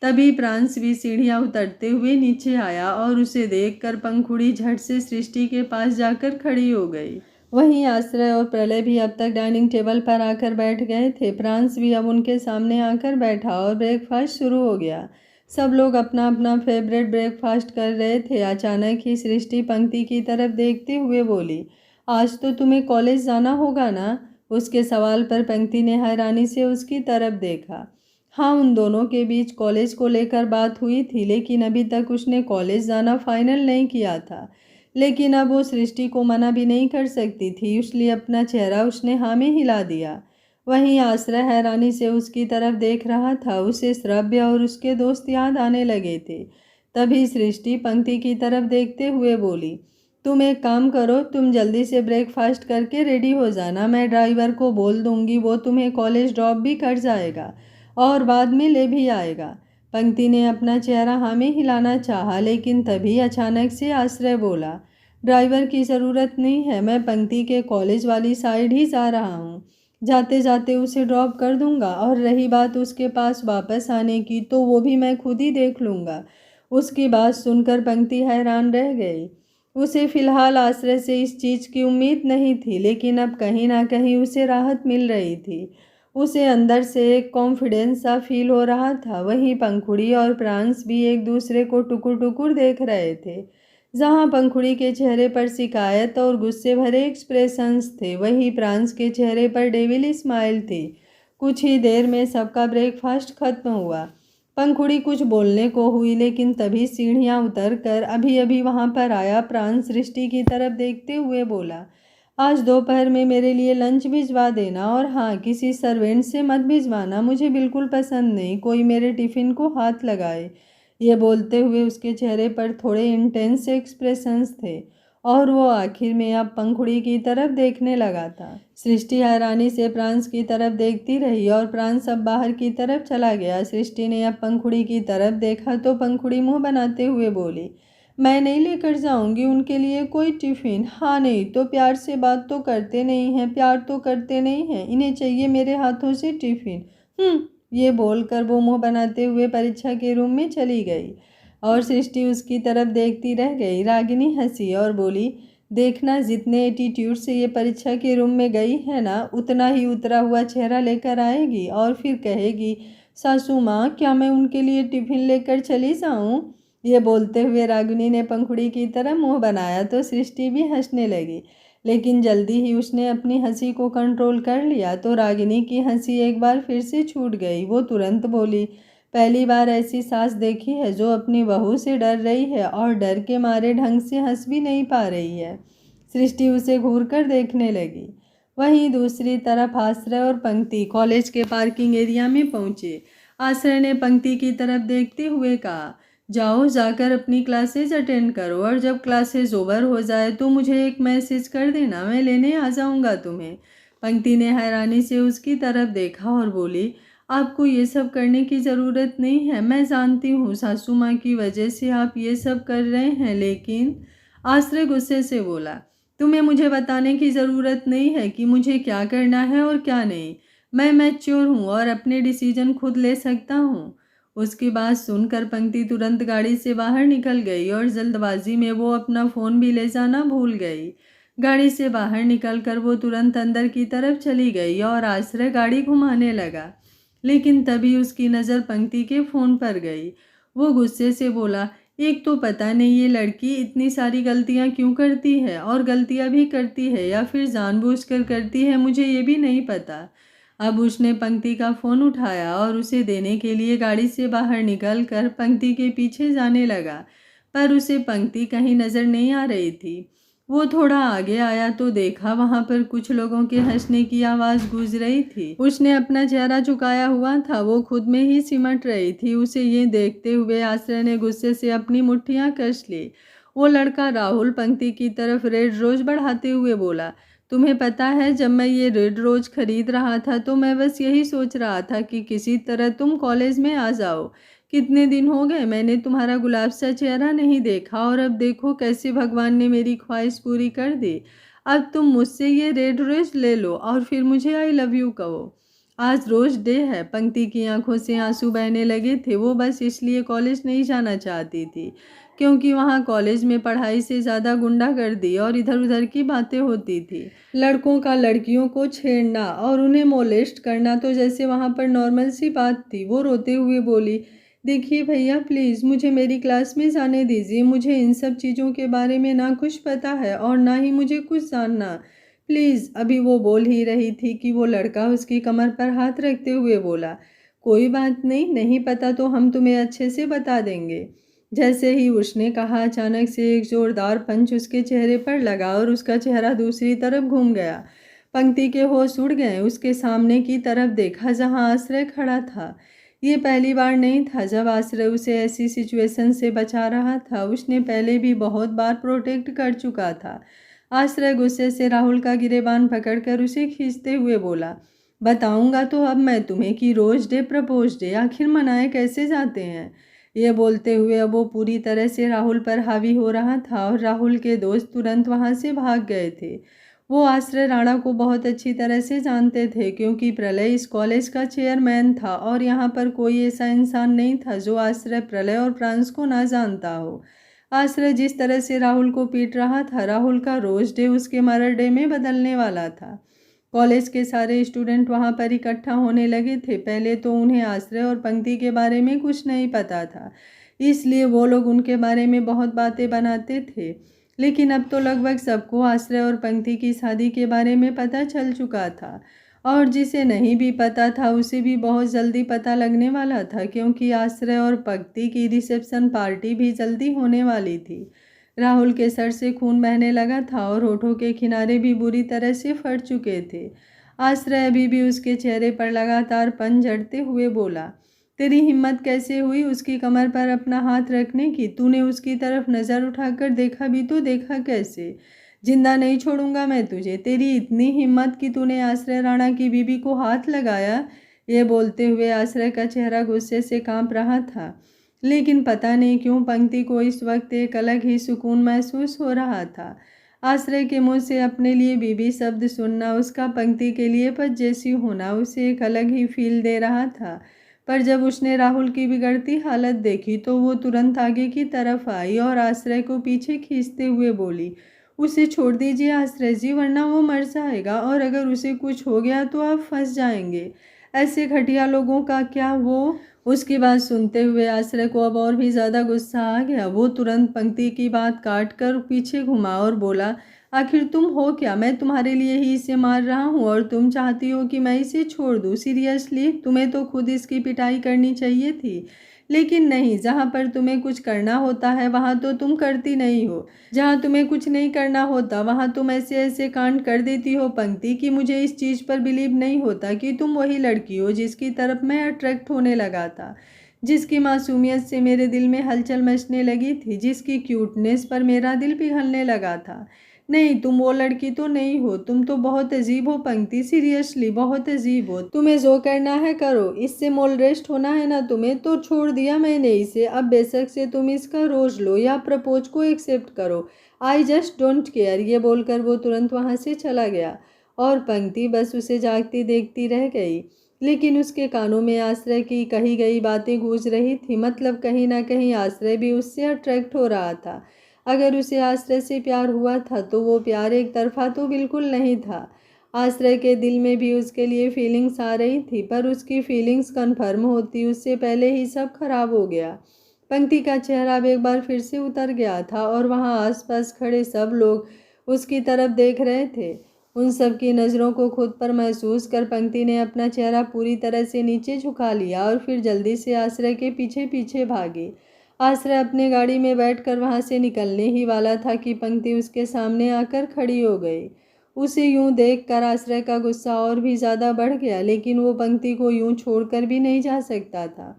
तभी प्रांस भी सीढ़ियाँ उतरते हुए नीचे आया और उसे देखकर पंखुड़ी झट से सृष्टि के पास जाकर खड़ी हो गई। वहीं आश्रय और प्रलय भी अब तक डाइनिंग टेबल पर आकर बैठ गए थे। प्रांस भी अब उनके सामने आकर बैठा और ब्रेकफास्ट शुरू हो गया। सब लोग अपना अपना फेवरेट ब्रेकफास्ट कर रहे थे। अचानक ही सृष्टि पंक्ति की तरफ देखते हुए बोली, आज तो तुम्हें कॉलेज जाना होगा ना? उसके सवाल पर पंक्ति ने हैरानी से उसकी तरफ देखा। हाँ, उन दोनों के बीच कॉलेज को लेकर बात हुई थी, लेकिन अभी तक उसने कॉलेज जाना फाइनल नहीं किया था। लेकिन अब वो सृष्टि को मना भी नहीं कर सकती थी, इसलिए अपना चेहरा उसने हाँ में हिला दिया। वहीं आश्रय हैरानी से उसकी तरफ देख रहा था। उसे श्रव्य और उसके दोस्त याद आने लगे थे। तभी सृष्टि पंक्ति की तरफ देखते हुए बोली, तुम एक काम करो, तुम जल्दी से ब्रेकफास्ट करके रेडी हो जाना। मैं ड्राइवर को बोल दूंगी, वो तुम्हें कॉलेज ड्रॉप भी कर जाएगा और बाद में ले भी आएगा। पंक्ति ने अपना चेहरा हाँ में हिलाना चाहा, लेकिन तभी अचानक से आश्रय बोला, ड्राइवर की ज़रूरत नहीं है, मैं पंक्ति के कॉलेज वाली साइड ही जा रहा हूँ। जाते जाते उसे ड्रॉप कर दूंगा और रही बात उसके पास वापस आने की, तो वो भी मैं खुद ही देख लूँगा। उसकी बात सुनकर पंक्ति हैरान रह गई। उसे फिलहाल आश्रय से इस चीज़ की उम्मीद नहीं थी, लेकिन अब कहीं ना कहीं उसे राहत मिल रही थी। उसे अंदर से एक कॉन्फिडेंस सा फील हो रहा था। वहीं पंखुड़ी और प्रांस भी एक दूसरे को टुकुर टुकुर देख रहे थे। जहां पंखुड़ी के चेहरे पर शिकायत और गुस्से भरे एक्सप्रेशंस थे, वहीं प्रांस के चेहरे पर डेविल स्माइल थी। कुछ ही देर में सबका ब्रेकफास्ट खत्म हुआ। पंखुड़ी कुछ बोलने को हुई, लेकिन तभी सीढ़ियां उतरकर अभी अभी वहां पर आया प्रांस सृष्टि की तरफ देखते हुए बोला, आज दोपहर में मेरे लिए लंच भिजवा देना, और हाँ, किसी सर्वेंट से मत भिजवाना, मुझे बिल्कुल पसंद नहीं कोई मेरे टिफ़िन को हाथ लगाए। ये बोलते हुए उसके चेहरे पर थोड़े इंटेंस एक्सप्रेशंस थे और वो आखिर में अब पंखुड़ी की तरफ देखने लगा था। सृष्टि हैरानी से प्रांस की तरफ देखती रही और प्रांस अब बाहर की तरफ चला गया। सृष्टि ने अब पंखुड़ी की तरफ देखा तो पंखुड़ी मुंह बनाते हुए बोली, मैं नहीं लेकर जाऊंगी उनके लिए कोई टिफ़िन। हाँ नहीं तो प्यार से बात तो करते नहीं हैं, प्यार तो करते नहीं हैं, इन्हें चाहिए मेरे हाथों से टिफ़िन। ये बोलकर वो मुंह बनाते हुए परीक्षा के रूम में चली गई और सृष्टि उसकी तरफ देखती रह गई। रागिनी हंसी और बोली, देखना, जितने एटीट्यूड से ये परीक्षा के रूम में गई है ना, उतना ही उतरा हुआ चेहरा लेकर आएगी और फिर कहेगी, सासू माँ क्या मैं उनके लिए टिफ़िन लेकर चली जाऊँ? ये बोलते हुए रागिनी ने पंखुड़ी की तरह मुंह बनाया तो सृष्टि भी हंसने लगी, लेकिन जल्दी ही उसने अपनी हंसी को कंट्रोल कर लिया तो रागिनी की हंसी एक बार फिर से छूट गई। वो तुरंत बोली, पहली बार ऐसी सास देखी है जो अपनी बहू से डर रही है और डर के मारे ढंग से हंस भी नहीं पा रही है। सृष्टि उसे घूर कर देखने लगी। वहीं दूसरी तरफ आश्रय और पंक्ति कॉलेज के पार्किंग एरिया में पहुंचे। आश्रय ने पंक्ति की तरफ देखते हुए कहा, जाओ जाकर अपनी क्लासेज अटेंड करो और जब क्लासेज ओवर हो जाए तो मुझे एक मैसेज कर देना, मैं लेने आ जाऊंगा तुम्हें। पंक्ति ने हैरानी से उसकी तरफ देखा और बोली, आपको ये सब करने की ज़रूरत नहीं है। मैं जानती हूँ सासू माँ की वजह से आप ये सब कर रहे हैं, लेकिन आश्रय गुस्से से बोला, तुम्हें मुझे बताने की ज़रूरत नहीं है कि मुझे क्या करना है और क्या नहीं। मैं मैच्योर हूँ और अपने डिसीजन खुद ले सकता हूँ। उसकी बात सुनकर पंक्ति तुरंत गाड़ी से बाहर निकल गई और जल्दबाजी में वो अपना फ़ोन भी ले जाना भूल गई। गाड़ी से बाहर निकलकर वो तुरंत अंदर की तरफ चली गई और आश्रय गाड़ी घुमाने लगा, लेकिन तभी उसकी नज़र पंक्ति के फ़ोन पर गई। वो गुस्से से बोला, एक तो पता नहीं ये लड़की इतनी सारी गलतियां क्यों करती है, और गलतियां भी करती है या फिर जानबूझकर करती है, मुझे ये भी नहीं पता। अब उसने पंक्ति का फ़ोन उठाया और उसे देने के लिए गाड़ी से बाहर निकल कर पंक्ति के पीछे जाने लगा, पर उसे पंक्ति कहीं नज़र नहीं आ रही थी। वो थोड़ा आगे आया तो देखा वहां पर कुछ लोगों के हंसने की आवाज़ गूंज रही थी। उसने अपना चेहरा झुकाया हुआ था, वो खुद में ही सिमट रही थी। उसे ये देखते हुए आश्रय ने गुस्से से अपनी मुट्ठियां कस ली। वो लड़का राहुल पंक्ति की तरफ रेड रोज बढ़ाते हुए बोला, तुम्हें पता है जब मैं ये रेड रोज खरीद रहा था तो मैं बस यही सोच रहा था कि किसी तरह तुम कॉलेज में आ जाओ। कितने दिन हो गए मैंने तुम्हारा गुलाब सा चेहरा नहीं देखा, और अब देखो कैसे भगवान ने मेरी ख्वाहिश पूरी कर दी। अब तुम मुझसे ये रेड रोज ले लो और फिर मुझे आई लव यू कहो। आज रोज डे है। पंक्ति की आंखों से आंसू बहने लगे थे। वो बस इसलिए कॉलेज नहीं जाना चाहती थी क्योंकि वहाँ कॉलेज में पढ़ाई से ज़्यादा गुंडागर्दी और इधर उधर की बातें होती थी। लड़कों का लड़कियों को छेड़ना और उन्हें मोलेस्ट करना तो जैसे वहाँ पर नॉर्मल सी बात थी। वो रोते हुए बोली, देखिए भैया प्लीज़ मुझे मेरी क्लास में जाने दीजिए। मुझे इन सब चीज़ों के बारे में ना कुछ पता है और ना ही मुझे कुछ जानना, प्लीज़। अभी वो बोल ही रही थी कि वो लड़का उसकी कमर पर हाथ रखते हुए बोला, कोई बात नहीं, नहीं पता तो हम तुम्हें अच्छे से बता देंगे। जैसे ही उसने कहा अचानक से एक जोरदार पंच उसके चेहरे पर लगा और उसका चेहरा दूसरी तरफ घूम गया। पंक्ति के होश उड़ गए। उसके सामने की तरफ देखा जहां आश्रय खड़ा था। ये पहली बार नहीं था जब आश्रय उसे ऐसी सिचुएशन से बचा रहा था। उसने पहले भी बहुत बार प्रोटेक्ट कर चुका था। आश्रय गुस्से से राहुल का गिरेबान पकड़कर उसे खींचते हुए बोला, बताऊंगा तो अब मैं तुम्हें कि रोज डे प्रपोज डे आखिर मनाए कैसे जाते हैं। ये बोलते हुए अब वो पूरी तरह से राहुल पर हावी हो रहा था और राहुल के दोस्त तुरंत वहां से भाग गए थे। वो आश्रय राणा को बहुत अच्छी तरह से जानते थे क्योंकि प्रलय इस कॉलेज का चेयरमैन था और यहाँ पर कोई ऐसा इंसान नहीं था जो आश्रय, प्रलय और प्रांश को ना जानता हो। आश्रय जिस तरह से राहुल को पीट रहा था, राहुल का रोज डे उसके मर्डर डे में बदलने वाला था। कॉलेज के सारे स्टूडेंट वहां पर इकट्ठा होने लगे थे। पहले तो उन्हें आश्रय और पंक्ति के बारे में कुछ नहीं पता था, इसलिए वो लोग उनके बारे में बहुत बातें बनाते थे, लेकिन अब तो लगभग सबको आश्रय और पंक्ति की शादी के बारे में पता चल चुका था। और जिसे नहीं भी पता था उसे भी बहुत जल्दी पता लगने वाला था क्योंकि आश्रय और पंक्ति की रिसेप्शन पार्टी भी जल्दी होने वाली थी। राहुल के सर से खून बहने लगा था और होठों के किनारे भी बुरी तरह से फट चुके थे। आश्रय अभी भी उसके चेहरे पर लगातार पन झड़ते हुए बोला, तेरी हिम्मत कैसे हुई उसकी कमर पर अपना हाथ रखने की? तूने उसकी तरफ नज़र उठाकर देखा भी तो देखा कैसे? जिंदा नहीं छोड़ूंगा मैं तुझे। तेरी इतनी हिम्मत कि तूने आश्रय राणा की बीबी को हाथ लगाया। ये बोलते हुए आश्रय का चेहरा गुस्से से कांप रहा था, लेकिन पता नहीं क्यों पंक्ति को इस वक्त एक अलग ही सुकून महसूस हो रहा था। आश्रय के मुंह से अपने लिए बीबी शब्द सुनना, उसका पंक्ति के लिए पद जैसी होना उसे एक अलग ही फील दे रहा था। पर जब उसने राहुल की बिगड़ती हालत देखी तो वो तुरंत आगे की तरफ आई और आश्रय को पीछे खींचते हुए बोली, उसे छोड़ दीजिए आश्रय जी, वरना वो मर जाएगा और अगर उसे कुछ हो गया तो आप फंस जाएंगे। ऐसे घटिया लोगों का क्या वो उसकी बात सुनते हुए आश्रय को अब और भी ज़्यादा गुस्सा आ गया। वो तुरंत पंक्ति की बात काट कर पीछे घुमा और बोला, आखिर तुम हो क्या? मैं तुम्हारे लिए ही इसे मार रहा हूँ और तुम चाहती हो कि मैं इसे छोड़ दूँ? सीरियसली, तुम्हें तो खुद इसकी पिटाई करनी चाहिए थी। लेकिन नहीं, जहाँ पर तुम्हें कुछ करना होता है वहाँ तो तुम करती नहीं हो। जहाँ तुम्हें कुछ नहीं करना होता वहाँ तुम ऐसे ऐसे कांड कर देती हो पंक्ति, कि मुझे इस चीज़ पर बिलीव नहीं होता कि तुम वही लड़की हो जिसकी तरफ मैं अट्रैक्ट होने लगा था, जिसकी मासूमियत से मेरे दिल में हलचल मचने लगी थी, जिसकी क्यूटनेस पर मेरा दिल पिघलने लगा था। नहीं, तुम वो लड़की तो नहीं हो। तुम तो बहुत अजीब हो पंक्ति, सीरियसली बहुत अजीब हो। तुम्हें जो करना है करो। इससे मोलरेस्ट होना है ना तुम्हें, तो छोड़ दिया मैंने इसे। अब बेशक से तुम इसका रोज लो या प्रपोज को एक्सेप्ट करो, आई जस्ट डोंट केयर। ये बोलकर वो तुरंत वहाँ से चला गया और पंक्ति बस उसे जागती देखती रह गई। लेकिन उसके कानों में आश्रय की कही गई बातें गूंज रही थी। मतलब कहीं ना कहीं आश्रय भी उससे अट्रैक्ट हो रहा था। अगर उसे आश्रय से प्यार हुआ था तो वो प्यार एक तरफा तो बिल्कुल नहीं था। आश्रय के दिल में भी उसके लिए फीलिंग्स आ रही थी, पर उसकी फीलिंग्स कन्फर्म होती उससे पहले ही सब खराब हो गया। पंक्ति का चेहरा अब एक बार फिर से उतर गया था और वहाँ आसपास खड़े सब लोग उसकी तरफ देख रहे थे। उन सब की नज़रों को खुद पर महसूस कर पंक्ति ने अपना चेहरा पूरी तरह से नीचे झुका लिया और फिर जल्दी से आश्रय के पीछे पीछे भागी। आश्रय अपने गाड़ी में बैठकर वहां से निकलने ही वाला था कि पंक्ति उसके सामने आकर खड़ी हो गई। उसे यूं देखकर आश्रय का गुस्सा और भी ज़्यादा बढ़ गया, लेकिन वो पंक्ति को यूं छोड़कर भी नहीं जा सकता था।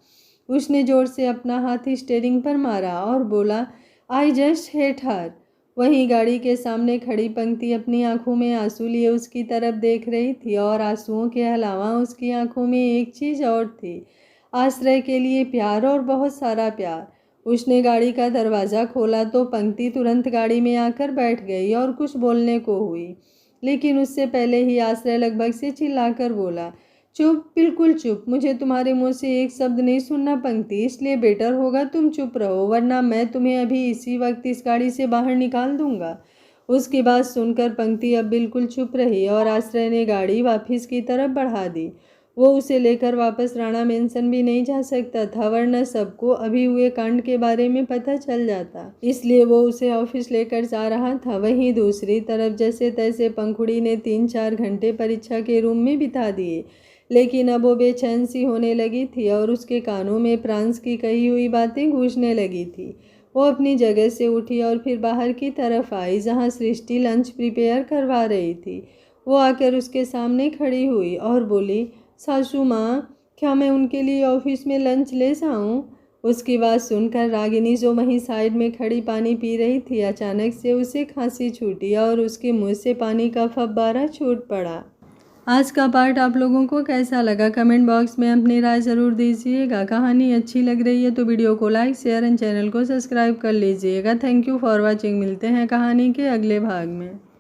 उसने जोर से अपना हाथ स्टीयरिंग पर मारा और बोला, आई जस्ट हेट हर। वहीं गाड़ी के सामने खड़ी पंक्ति अपनी आंखों में आंसू लिए उसकी तरफ देख रही थी और आंसुओं के अलावा उसकी आंखों में एक चीज़ और थी, आश्रय के लिए प्यार और बहुत सारा प्यार। उसने गाड़ी का दरवाज़ा खोला तो पंक्ति तुरंत गाड़ी में आकर बैठ गई और कुछ बोलने को हुई, लेकिन उससे पहले ही आश्रय लगभग से चिल्लाकर बोला, चुप, बिल्कुल चुप। मुझे तुम्हारे मुंह से एक शब्द नहीं सुनना पंक्ति, इसलिए बेटर होगा तुम चुप रहो, वरना मैं तुम्हें अभी इसी वक्त इस गाड़ी से बाहर निकाल दूंगा। उसकी बात सुनकर पंक्ति अब बिल्कुल चुप रही और आश्रय ने गाड़ी वापस की तरफ बढ़ा दी। वो उसे लेकर वापस राणा मेंशन भी नहीं जा सकता था, वरना सबको अभी हुए कांड के बारे में पता चल जाता, इसलिए वो उसे ऑफिस लेकर जा रहा था। वहीं दूसरी तरफ जैसे तैसे पंखुड़ी ने 3-4 घंटे परीक्षा के रूम में बिता दिए, लेकिन अब वो बेचैन सी होने लगी थी और उसके कानों में प्रांस की कही हुई बातें गूंजने लगी थी। वो अपनी जगह से उठी और फिर बाहर की तरफ आई, जहाँ सृष्टि लंच प्रिपेयर करवा रही थी। वो आकर उसके सामने खड़ी हुई और बोली, सासू माँ, क्या मैं उनके लिए ऑफिस में लंच ले जाऊँ? उसकी बात सुनकर रागिनी, जो वहीं साइड में खड़ी पानी पी रही थी, अचानक से उसे खांसी छूटी और उसके मुंह से पानी का फव्वारा छूट पड़ा। आज का पार्ट आप लोगों को कैसा लगा कमेंट बॉक्स में अपनी राय ज़रूर दीजिएगा। कहानी अच्छी लग रही है तो वीडियो को लाइक, शेयर एंड चैनल को सब्सक्राइब कर लीजिएगा। Thank you for watching. मिलते हैं कहानी के अगले भाग में।